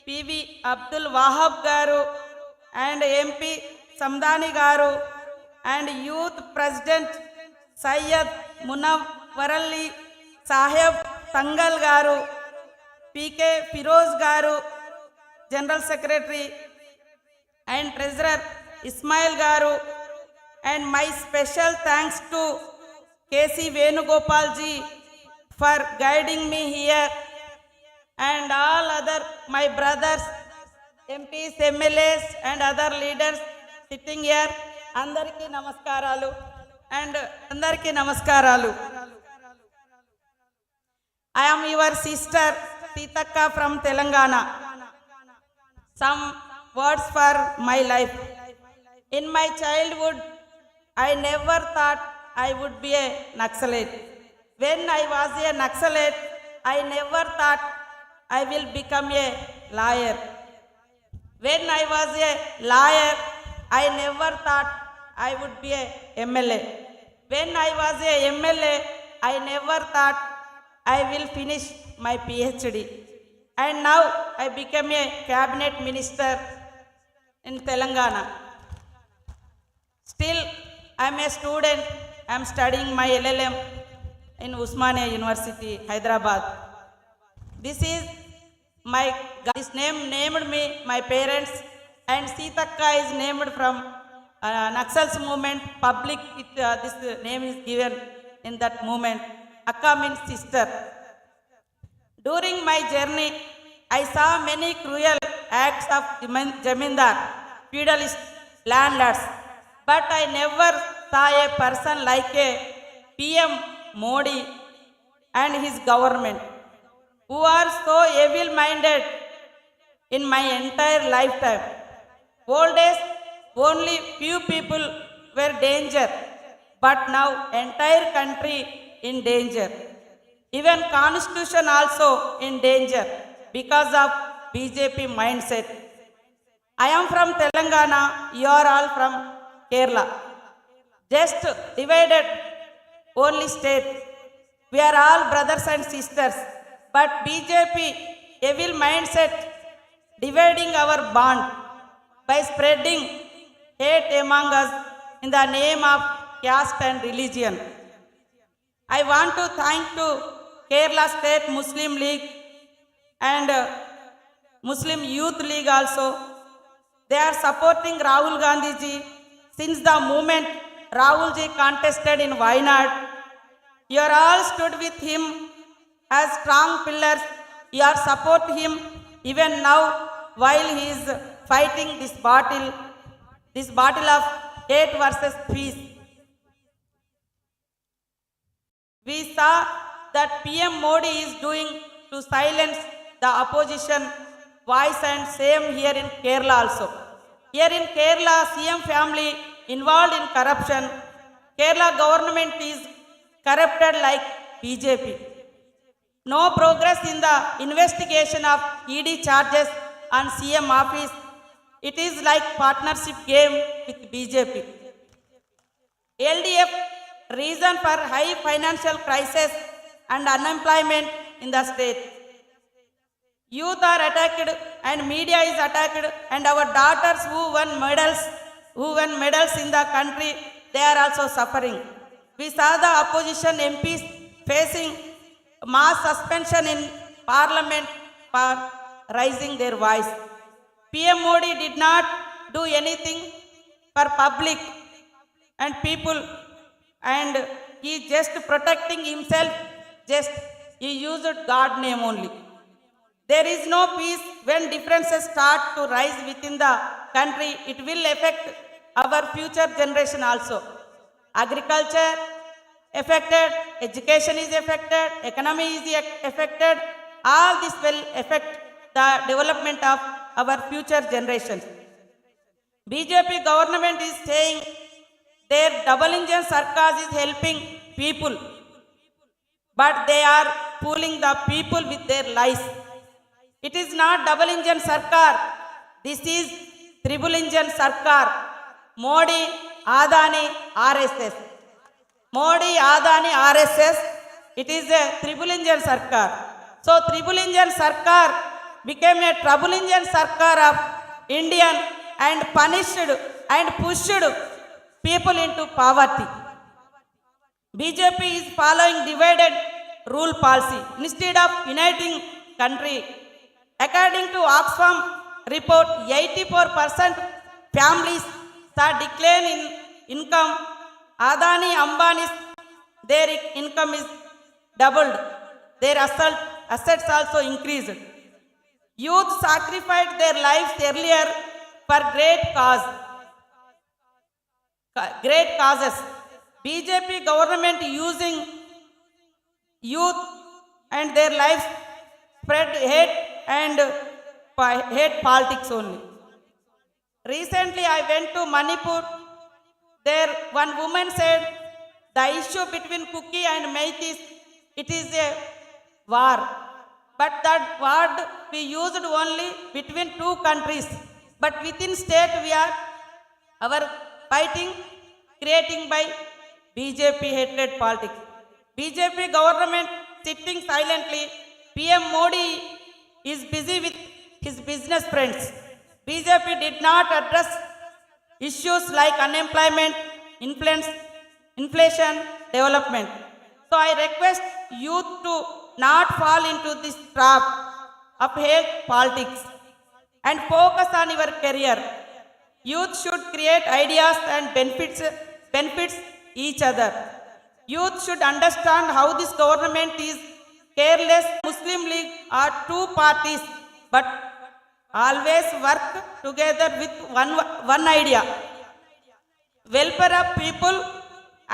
PV Abdul Wahab Garu and MP Samdani Garu and Youth President Syed Munawwarali Saheb Tangal Garu, PK Firoz Garu, General Secretary and Treasurer Ismail Garu, and my special thanks to KC Venugopal ji for guiding me here, and all other my brothers, MPs, MLAs and other leaders sitting here. Andariki namaskaralu and andariki namaskaralu. I am your sister Sitakka from Telangana. Some words for my life. In my childhood, I never thought I would be a Naxalite. When I was a Naxalite, I never thought I will become a lawyer. When I was a lawyer, I never thought I would be a MLA. When I was a MLA, I never thought I will finish my PhD. And now I became a cabinet minister in Telangana. Still, I am a student. I am studying my LLM in Usmania University, Hyderabad. This is my, this name named me, my parents, and Sitakka is named from Naxals movement, public, this name is given in that movement. Akka means sister. During my journey, I saw many cruel acts of Jamindar, feudalist landlords, but I never saw a person like a PM Modi and his government, who are so evil-minded in my entire lifetime. Old days, only few people were danger, but now entire country in danger. Even constitution also in danger because of BJP mindset. I am from Telangana, you are all from Kerala. Just divided only state. We are all brothers and sisters. But BJP evil mindset dividing our bond by spreading hate among us in the name of caste and religion. I want to thank to Kerala State Muslim League and Muslim Youth League also. They are supporting Rahul Gandhi ji since the moment Rahul ji contested in Wayanad. You are all stood with him as strong pillars. You are support him even now while he is fighting this battle of hate versus peace. We saw that PM Modi is doing to silence the opposition voice, and same here in Kerala also. Here in Kerala, CM family involved in corruption. Kerala government is corrupted like BJP. No progress in the investigation of ED charges on CM office. It is like partnership game with BJP. LDF reason for high financial crisis and unemployment in the state. Youth are attacked and media is attacked, and our daughters who won medals in the country, they are also suffering. We saw the opposition MPs facing mass suspension in parliament for raising their voice. PM Modi did not do anything for public and people, and he just protecting himself, he used God name only. There is no peace when differences start to rise within the country. It will affect our future generation also. Agriculture affected, education is affected, economy is affected. All this will affect the development of our future generations. BJP government is saying their double engine sarkar is helping people, but they are fooling the people with their lies. It is not double engine sarkar. This is triple engine sarkar. Modi, Adani, RSS. Modi, Adani, RSS. It is a triple engine sarkar. So triple engine sarkar became a trouble engine Sarkar of Indian and punished and pushed people into poverty. BJP is following divided rule policy instead of uniting country. According to Oxfam report, 84% families saw decline in income. Adani, Ambani's their income is doubled. Their assets also increased. Youth sacrificed their lives earlier for great causes. BJP government using youth and their lives spread hate and hate politics only. Recently I went to Manipur. There one woman said the issue between Kuki and Meiteis, it is a war. But that word we used only between two countries. But within state we are our fighting creating by BJP hatred politics. BJP government sitting silently. PM Modi is busy with his business friends. BJP did not address issues like unemployment, inflation, development. So I request youth to not fall into this trap of hate politics and focus on your career. Youth should create ideas and benefits each other. Youth should understand how this government is careless. Muslim League are two parties, but always work together with one idea: welfare of people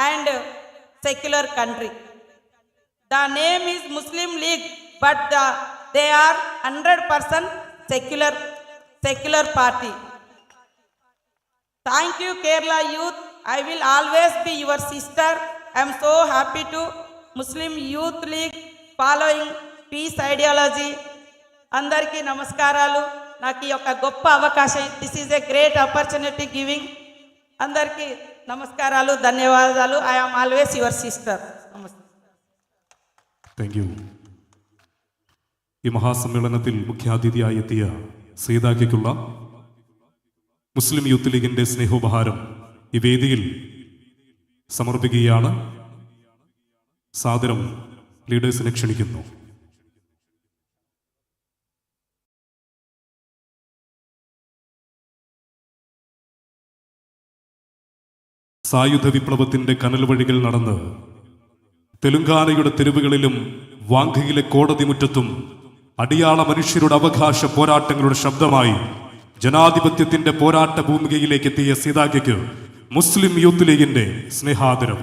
and secular country. The name is Muslim League, but they are 100% secular party. Thank you, Kerala youth. I will always be your sister. I am so happy to Muslim Youth League following peace ideology. Andarki namaskaralu. Naki yoka goppa avakasham. This is a great opportunity giving. Andarki namaskaralu, dhanyavadalu. I am always your sister. Namaste. Thank you. ഈ മഹാസമ്മേളനത്തിൽ മുഖ്യാതിഥിയായി എത്തിയ സീതായ്ക്കുള്ള മുസ്ലിം youth ലീഗിന്റെ സ്നേഹോപഹാരം ഈ വേദിയിൽ സമർപ്പിക്കുകയാണ്. സാദരം ലീഡേഴ്സിനെ ക്ഷണിക്കുന്നു. സായുധ വിപ്ലവത്തിന്റെ കനൽ വഴികൾ നടന്ന് തെലുങ്കാനയുടെ തെരുവുകളിലും വാങ്കയിലെ കോടതി മുറ്റത്തും അടിയാള മനുഷ്യരുടെ അവകാശ പോരാട്ടങ്ങളുടെ ശബ്ദമായി ജനാധിപത്യത്തിന്റെ പോരാട്ട ഭൂമികയിലേക്ക് എത്തിയ സീതായ്ക്ക് മുസ്ലിം യൂത്ത് ലീഗിന്റെ സ്നേഹാദരം.